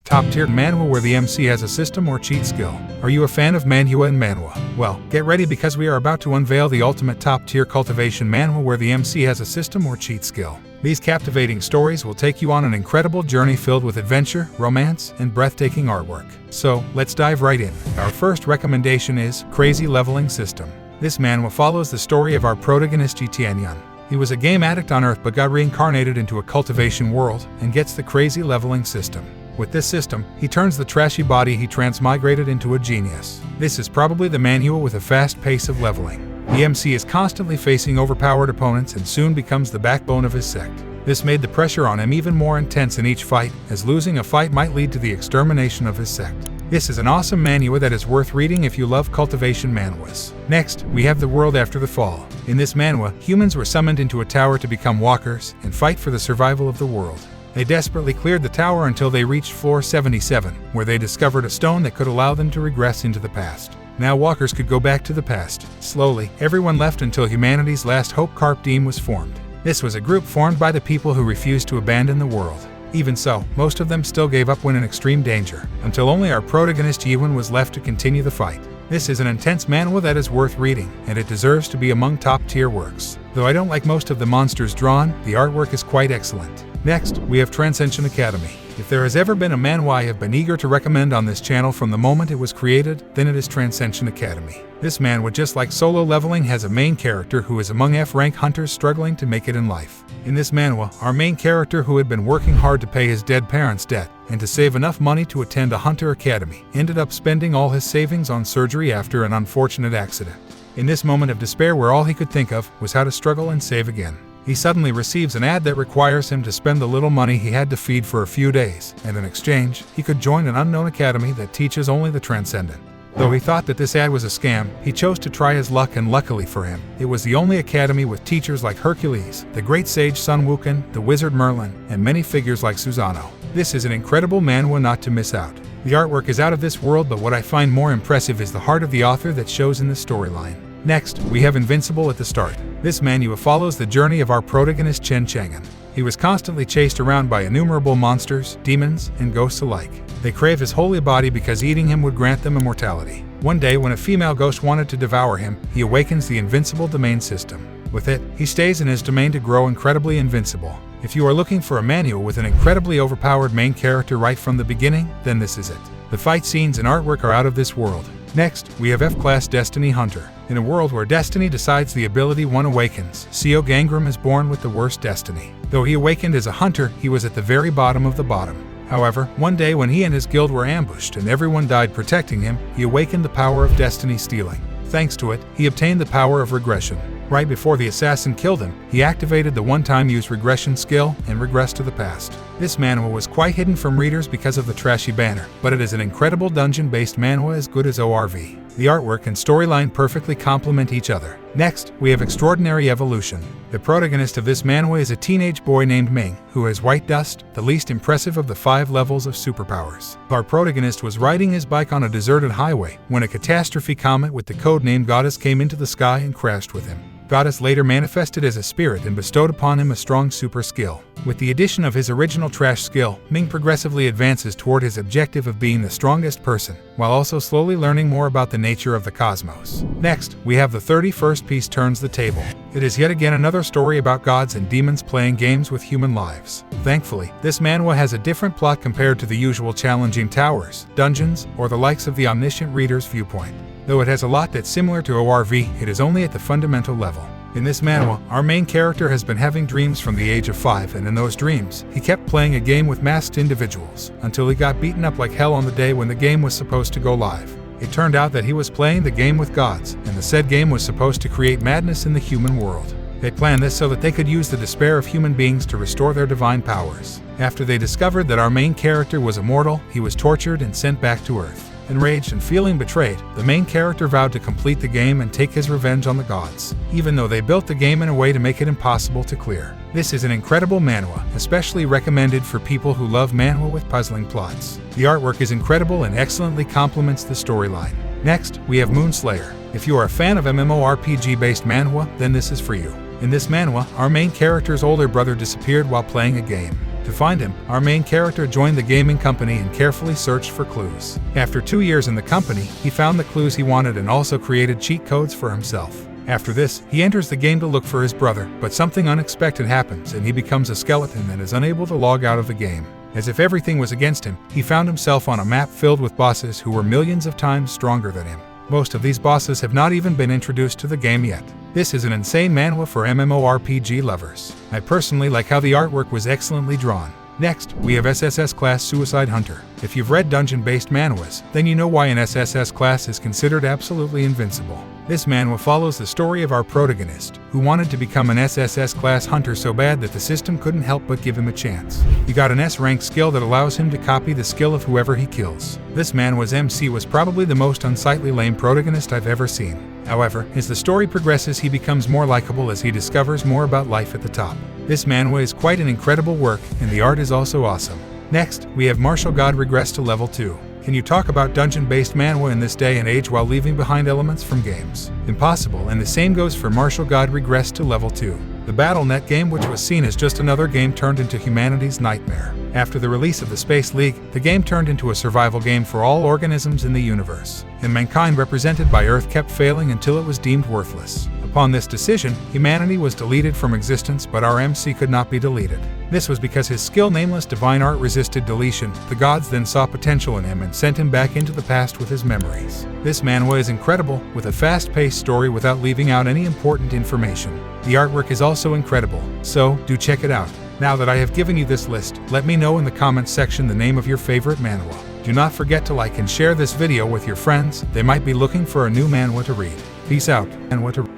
Top-tier Manhwa where the MC has a system or cheat skill. Are you a fan of Manhwa and Manhwa? Well, get ready because we are about to unveil the ultimate top-tier cultivation Manhwa where the MC has a system or cheat skill. These captivating stories will take you on an incredible journey filled with adventure, romance, and breathtaking artwork. So, let's dive right in. Our first recommendation is Crazy Leveling System. This Manhwa follows the story of our protagonist Tianyan. He was a game addict on Earth but got reincarnated into a cultivation world and gets the crazy leveling system. With this system, he turns the trashy body he transmigrated into a genius. This is probably the Manhwa with a fast pace of leveling. The MC is constantly facing overpowered opponents and soon becomes the backbone of his sect. This made the pressure on him even more intense in each fight, as losing a fight might lead to the extermination of his sect. This is an awesome Manhwa that is worth reading if you love cultivation Manhwas. Next, we have The World After the Fall. In this Manhwa, humans were summoned into a tower to become walkers and fight for the survival of the world. They desperately cleared the tower until they reached floor 77, where they discovered a stone that could allow them to regress into the past. Now walkers could go back to the past. Slowly, everyone left until humanity's last hope Carpe Diem was formed. This was a group formed by the people who refused to abandon the world. Even so, most of them still gave up when in extreme danger, until only our protagonist Yiwen was left to continue the fight. This is an intense Manhwa that is worth reading, and it deserves to be among top-tier works. Though I don't like most of the monsters drawn, the artwork is quite excellent. Next, we have Transcension Academy. If there has ever been a Manhwa I have been eager to recommend on this channel from the moment it was created, then it is Transcension Academy. This Manhwa, just like Solo Leveling, has a main character who is among F-rank hunters struggling to make it in life. In this Manhwa, our main character, who had been working hard to pay his dead parents' debt and to save enough money to attend a hunter academy, ended up spending all his savings on surgery after an unfortunate accident. In this moment of despair where all he could think of was how to struggle and save again, he suddenly receives an ad that requires him to spend the little money he had to feed for a few days, and in exchange, he could join an unknown academy that teaches only the transcendent. Though he thought that this ad was a scam, he chose to try his luck, and luckily for him, it was the only academy with teachers like Hercules, the great sage Sun Wukong, the wizard Merlin, and many figures like Susanoo. This is an incredible Manhwa not to miss out. The artwork is out of this world, but what I find more impressive is the heart of the author that shows in the storyline. Next, we have Invincible at the start. This Manhwa follows the journey of our protagonist Chen Chang'an. He was constantly chased around by innumerable monsters, demons, and ghosts alike. They crave his holy body because eating him would grant them immortality. One day, when a female ghost wanted to devour him, he awakens the Invincible domain system. With it, he stays in his domain to grow incredibly invincible. If you are looking for a Manhwa with an incredibly overpowered main character right from the beginning, then this is it. The fight scenes and artwork are out of this world. Next, we have F-Class Destiny Hunter. In a world where destiny decides the ability one awakens, Seo Gangram is born with the worst destiny. Though he awakened as a hunter, he was at the very bottom of the bottom. However, one day when he and his guild were ambushed and everyone died protecting him, he awakened the power of destiny stealing. Thanks to it, he obtained the power of regression. Right before the assassin killed him, he activated the one-time use regression skill and regressed to the past. This Manhwa was quite hidden from readers because of the trashy banner, but it is an incredible dungeon-based Manhwa as good as ORV. The artwork and storyline perfectly complement each other. Next, we have Extraordinary Evolution. The protagonist of this Manhwa is a teenage boy named Ming, who has white dust, the least impressive of the 5 levels of superpowers. Our protagonist was riding his bike on a deserted highway when a catastrophe comet with the codename Goddess came into the sky and crashed with him. Goddess later manifested as a spirit and bestowed upon him a strong super skill. With the addition of his original trash skill, Ming progressively advances toward his objective of being the strongest person, while also slowly learning more about the nature of the cosmos. Next, we have the 31st piece Turns the Table. It is yet again another story about gods and demons playing games with human lives. Thankfully, this Manhwa has a different plot compared to the usual challenging towers, dungeons, or the likes of the omniscient reader's viewpoint. Though it has a lot that's similar to ORV, it is only at the fundamental level. In this Manhwa, our main character has been having dreams from the age of 5, and in those dreams, he kept playing a game with masked individuals, until he got beaten up like hell on the day when the game was supposed to go live. It turned out that he was playing the game with gods, and the said game was supposed to create madness in the human world. They planned this so that they could use the despair of human beings to restore their divine powers. After they discovered that our main character was immortal, he was tortured and sent back to Earth. Enraged and feeling betrayed, the main character vowed to complete the game and take his revenge on the gods, even though they built the game in a way to make it impossible to clear. This is an incredible Manhwa, especially recommended for people who love Manhwa with puzzling plots. The artwork is incredible and excellently complements the storyline. Next, we have Moonslayer. If you are a fan of MMORPG-based Manhwa, then this is for you. In this Manhwa, our main character's older brother disappeared while playing a game. To find him, our main character joined the gaming company and carefully searched for clues. After 2 years in the company, he found the clues he wanted and also created cheat codes for himself. After this, he enters the game to look for his brother, but something unexpected happens and he becomes a skeleton and is unable to log out of the game. As if everything was against him, he found himself on a map filled with bosses who were millions of times stronger than him. Most of these bosses have not even been introduced to the game yet. This is an insane manhwa for MMORPG lovers. I personally like how the artwork was excellently drawn. Next, we have SSS-class Suicide Hunter. If you've read dungeon-based manhwas, then you know why an SSS class is considered absolutely invincible. This manhwa follows the story of our protagonist, who wanted to become an SSS-class hunter so bad that the system couldn't help but give him a chance. He got an S-rank skill that allows him to copy the skill of whoever he kills. This manhwa's MC was probably the most unsightly lame protagonist I've ever seen. However, as the story progresses, he becomes more likable as he discovers more about life at the top. This manhwa is quite an incredible work, and the art is also awesome. Next, we have Martial God Regressed to Level 2. Can you talk about dungeon-based manhwa in this day and age while leaving behind elements from games? Impossible, and the same goes for Martial God Regressed to Level 2. The BattleNet game, which was seen as just another game, turned into humanity's nightmare. After the release of the Space League, the game turned into a survival game for all organisms in the universe, and mankind represented by Earth kept failing until it was deemed worthless. Upon this decision, humanity was deleted from existence, but our MC could not be deleted. This was because his skill Nameless Divine Art resisted deletion. The gods then saw potential in him and sent him back into the past with his memories. This manhwa is incredible, with a fast-paced story without leaving out any important information. The artwork is also incredible, so do check it out. Now that I have given you this list, let me know in the comments section the name of your favorite manhwa. Do not forget to like and share this video with your friends. They might be looking for a new manhwa to read. Peace out, manhwa to read.